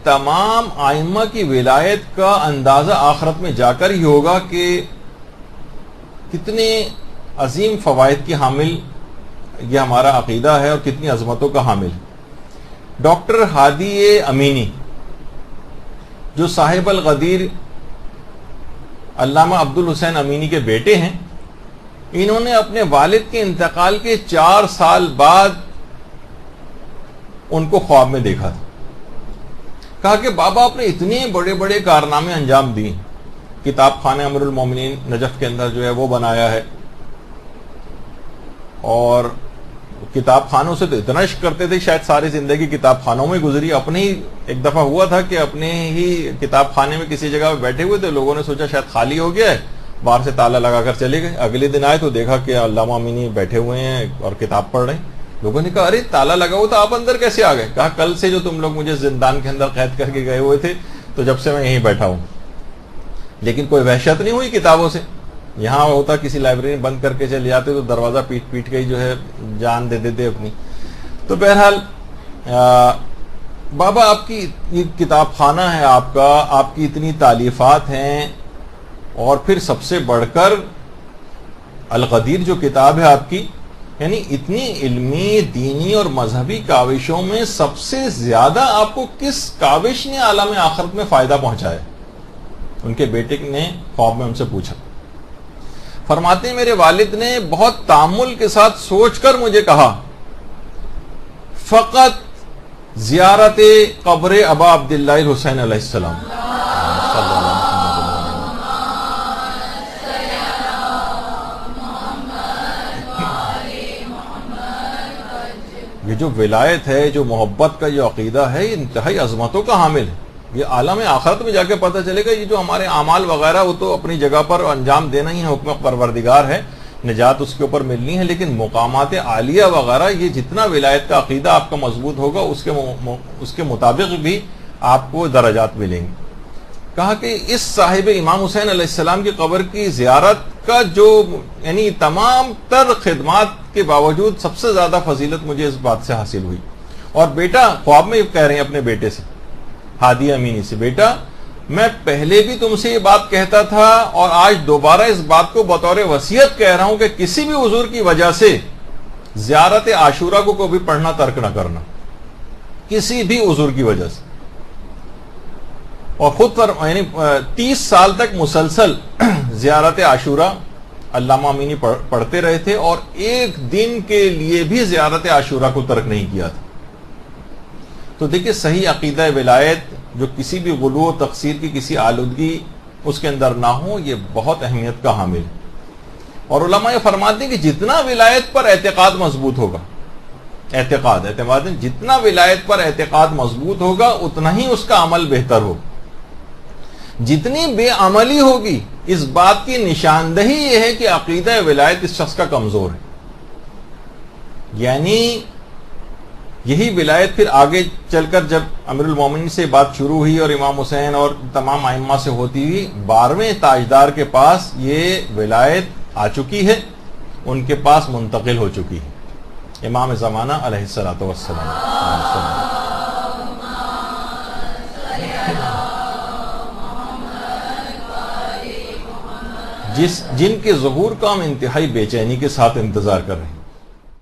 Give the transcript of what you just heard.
تمام آئمہ کی ولایت کا اندازہ آخرت میں جا کر ہی ہوگا کہ کتنے عظیم فوائد کی حامل یہ ہمارا عقیدہ ہے اور کتنی عظمتوں کا حامل ہے۔ ڈاکٹر ہادی امینی جو صاحب الغدیر علامہ عبدالحسین امینی کے بیٹے ہیں، انہوں نے اپنے والد کے انتقال کے 4 سال بعد ان کو خواب میں دیکھا تھا۔ کہا کہ بابا آپ نے اتنے بڑے بڑے کارنامے انجام دیے، کتاب خانہ امیر المومنین نجف کے اندر جو ہے وہ بنایا ہے، اور کتاب خانوں سے تو اتنا عشق کرتے تھے، شاید ساری زندگی کتاب خانوں میں گزری۔ اپنے ہی ایک دفعہ ہوا تھا کہ اپنے ہی کتاب خانے میں کسی جگہ پہ بیٹھے ہوئے تھے، لوگوں نے سوچا شاید خالی ہو گیا ہے، باہر سے تالا لگا کر چلے گئے۔ اگلے دن آئے تو دیکھا کہ علامہ امینی بیٹھے ہوئے ہیں اور کتاب پڑھ رہے ہیں۔ لوگوں نے کہا ارے تالا لگا ہوا تھا، آپ اندر کیسے آ گئے؟ کہا کل سے جو تم لوگ مجھے زندان کے اندر قید کر کے گئے ہوئے تھے تو جب سے میں یہیں بیٹھا ہوں، لیکن کوئی وحشت نہیں ہوئی کتابوں سے۔ یہاں ہوتا کسی لائبریری بند کر کے چلے جاتے تو دروازہ پیٹ پیٹ کے جو ہے جان دے دیتے اپنی۔ تو بہرحال بابا آپ کی یہ کتاب خانہ ہے آپ کی اتنی تالیفات ہیں، اور پھر سب سے بڑھ کر الغدیر جو کتاب ہے آپ کی، یعنی اتنی علمی دینی اور مذہبی کاوشوں میں سب سے زیادہ آپ کو کس کاوش نے عالم آخرت میں فائدہ پہنچایا؟ ان کے بیٹے نے خواب میں ان سے پوچھا۔ فرماتے ہیں میرے والد نے بہت تامل کے ساتھ سوچ کر مجھے کہا، فقط زیارت قبر ابا عبداللہ الحسین علیہ السلام۔ یہ جو ولایت ہے، جو محبت کا جو عقیدہ ہے، یہ انتہائی عظمتوں کا حامل ہے۔ یہ عالم آخرت میں جا کے پتہ چلے گا۔ یہ جو ہمارے اعمال وغیرہ وہ تو اپنی جگہ پر انجام دینا ہی ہے، حکم پروردگار ہے، نجات اس کے اوپر ملنی ہے، لیکن مقامات عالیہ وغیرہ یہ جتنا ولایت کا عقیدہ آپ کا مضبوط ہوگا اس کے مطابق بھی آپ کو درجات ملیں گے۔ کہا کہ اس صاحب امام حسین علیہ السلام کی قبر کی زیارت کا جو یعنی تمام تر خدمات کے باوجود سب سے زیادہ فضیلت مجھے اس بات سے حاصل ہوئی۔ اور بیٹا خواب میں کہہ رہے ہیں اپنے بیٹے سے، ہادی امینی سے، بیٹا میں پہلے بھی تم سے یہ بات کہتا تھا اور آج دوبارہ اس بات کو بطور وصیت کہہ رہا ہوں کہ کسی بھی عذر کی وجہ سے زیارت عاشورہ کو کبھی پڑھنا ترک نہ کرنا، کسی بھی عذر کی وجہ سے۔ اور خود یعنی 30 سال تک مسلسل زیارت عاشورہ علامہ امینی پڑھتے رہے تھے، اور ایک دن کے لیے بھی زیارت عاشورہ کو ترک نہیں کیا تھا۔ تو دیکھیں صحیح عقیدہ ولایت جو کسی بھی غلو و تقصیر کی کسی آلودگی اس کے اندر نہ ہو، یہ بہت اہمیت کا حامل ہے۔ اور علماء یہ فرماتے ہیں کہ جتنا ولایت پر اعتقاد مضبوط ہوگا، اعتماد جتنا ولایت پر اعتقاد مضبوط ہوگا اتنا ہی اس کا عمل بہتر ہوگا۔ جتنی بے عملی ہوگی اس بات کی نشاندہی یہ ہے کہ عقیدہ ولایت اس شخص کا کمزور ہے۔ یعنی یہی ولایت پھر آگے چل کر جب امیر المومنین سے بات شروع ہوئی اور امام حسین اور تمام ائمہ سے ہوتی ہوئی 12ویں تاجدار کے پاس یہ ولایت آ چکی ہے، ان کے پاس منتقل ہو چکی ہے، امام زمانہ علیہ الصلوۃ والسلام۔ جن کے ظہور کا ہم انتہائی بے چینی کے ساتھ انتظار کر رہے ہیں۔